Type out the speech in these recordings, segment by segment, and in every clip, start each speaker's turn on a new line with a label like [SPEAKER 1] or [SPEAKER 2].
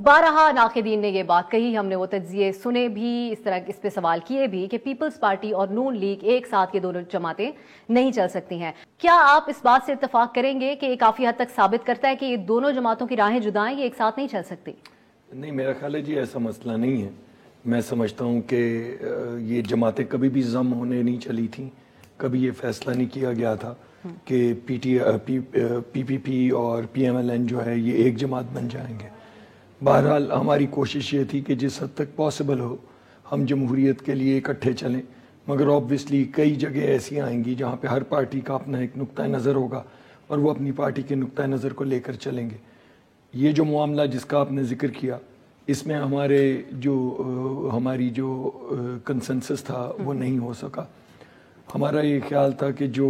[SPEAKER 1] بارہا ناقدین نے یہ بات کہی، ہم نے وہ تجزیے سنے بھی، اس پہ سوال کیے بھی کہ پیپلز پارٹی اور نون لیگ ایک ساتھ یہ دونوں جماعتیں نہیں چل سکتی ہیں۔ کیا آپ اس بات سے اتفاق کریں گے کہ یہ کافی حد تک ثابت کرتا ہے کہ یہ دونوں جماعتوں کی راہیں جدا ہیں، یہ ایک ساتھ نہیں چل سکتی؟
[SPEAKER 2] نہیں، میرا خیال ہے جی ایسا مسئلہ نہیں ہے۔ میں سمجھتا ہوں کہ یہ جماعتیں کبھی بھی ضم ہونے نہیں چلی تھیں، کبھی یہ فیصلہ نہیں کیا گیا تھا کہ پی پی پی اور پی ایم ایل این جو ہے یہ ایک جماعت بن جائیں گے۔ بہرحال ہماری کوشش یہ تھی کہ جس حد تک پاسبل ہو ہم جمہوریت کے لیے اکٹھے چلیں، مگر آبویسلی کئی جگہ ایسی آئیں گی جہاں پہ ہر پارٹی کا اپنا ایک نقطہ نظر ہوگا اور وہ اپنی پارٹی کے نقطہ نظر کو لے کر چلیں گے۔ یہ جو معاملہ جس کا آپ نے ذکر کیا، اس میں ہماری جو کنسنسس تھا وہ نہیں ہو سکا۔ ہمارا یہ خیال تھا کہ جو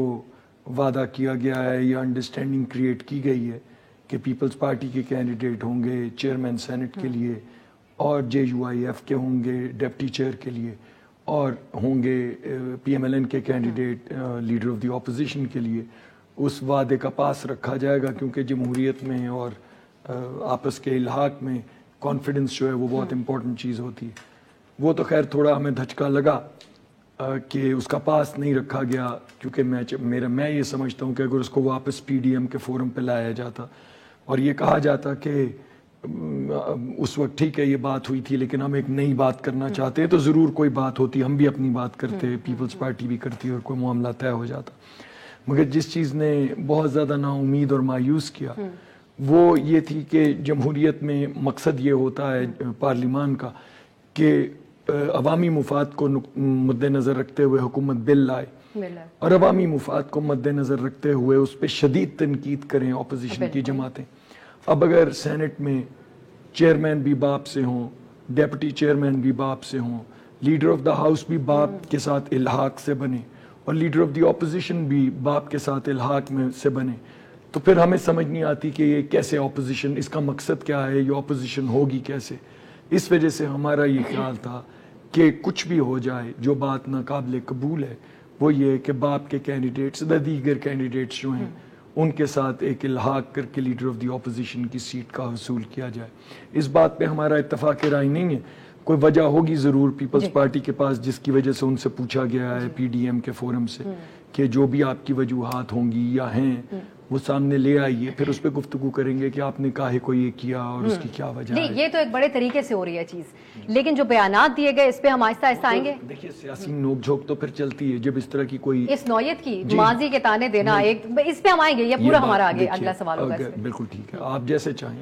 [SPEAKER 2] وعدہ کیا گیا ہے یا انڈرسٹینڈنگ کریٹ کی گئی ہے کہ پیپلز پارٹی کے کینڈیڈیٹ ہوں گے چیئرمین سینٹ کے لیے، اور جے یو آئی ایف کے ہوں گے ڈپٹی چیئر کے لیے، اور ہوں گے پی ایم ایل این کے candidate leader of the opposition کے لیے، اس وعدے کا پاس رکھا جائے گا، کیونکہ جمہوریت میں اور آپس کے الحاق میں کانفیڈنس جو ہے وہ بہت امپورٹنٹ چیز ہوتی ہے۔ وہ تو خیر تھوڑا ہمیں دھچکا لگا کہ اس کا پاس نہیں رکھا گیا، کیونکہ میں یہ سمجھتا ہوں کہ اگر اس کو واپس پی ڈی ایم کے فورم پہ لایا جاتا اور یہ کہا جاتا کہ اس وقت ٹھیک ہے یہ بات ہوئی تھی لیکن ہم ایک نئی بات کرنا چاہتے ہیں، تو ضرور کوئی بات ہوتی، ہم بھی اپنی بات کرتے، پیپلز پارٹی بھی کرتی اور کوئی معاملہ طے ہو جاتا۔ مگر جس چیز نے بہت زیادہ نا امید اور مایوس کیا وہ یہ تھی کہ جمہوریت میں مقصد یہ ہوتا ہے پارلیمان کا کہ عوامی مفاد کو مد نظر رکھتے ہوئے حکومت بل لائے اور عوامی مفاد کو مد نظر رکھتے ہوئے اس پہ شدید تنقید کریں اپوزیشن کی جماعتیں۔ اب اگر سینٹ میں چیئرمین بھی باپ سے ہوں، ڈیپٹی چیئرمین بھی باپ سے ہوں، لیڈر آف دا ہاؤس بھی باپ کے ساتھ الحاق سے بنے اور لیڈر آف دی اپوزیشن بھی باپ کے ساتھ الحاق میں سے بنے، تو پھر ہمیں سمجھ نہیں آتی کہ یہ کیسے اپوزیشن، اس کا مقصد کیا ہے، یہ اپوزیشن ہوگی کیسے۔ اس وجہ سے ہمارا یہ خیال تھا کہ کچھ بھی ہو جائے، جو بات ناقابل قبول ہے وہ یہ کہ باپ کے کینڈیڈیٹس دیگر کینڈیڈیٹس جو ہیں ان کے ساتھ ایک الحاق کر کے لیڈر آف دی اپوزیشن کی سیٹ کا حصول کیا جائے۔ اس بات پہ ہمارا اتفاق رائے نہیں ہے، کوئی وجہ ہوگی ضرور پیپلز پارٹی کے پاس جس کی وجہ سے ان سے پوچھا گیا ہے پی ڈی ایم کے فورم سے کہ جو بھی آپ کی وجوہات ہوں گی یا ہیں وہ سامنے لے آئیے، پھر اس پہ گفتگو کریں گے کہ آپ نے کاہے کو یہ کیا اور اس کی کیا وجہ ہے۔
[SPEAKER 1] یہ تو ایک بڑے طریقے سے ہو رہی ہے چیز، لیکن جو بیانات دیے گئے اس پہ ہم آہستہ آہستہ آئیں گے۔
[SPEAKER 2] دیکھیے سیاسی نوک جھوک تو پھر چلتی ہے جب اس طرح کی کوئی
[SPEAKER 1] اس نوعیت کی ماضی کے تانے دینا، ایک اس پہ ہم آئیں گے، یہ پورا ہمارا آگے اگلا سوال ہوگا۔
[SPEAKER 2] بالکل ٹھیک ہے، آپ جیسے چاہیں۔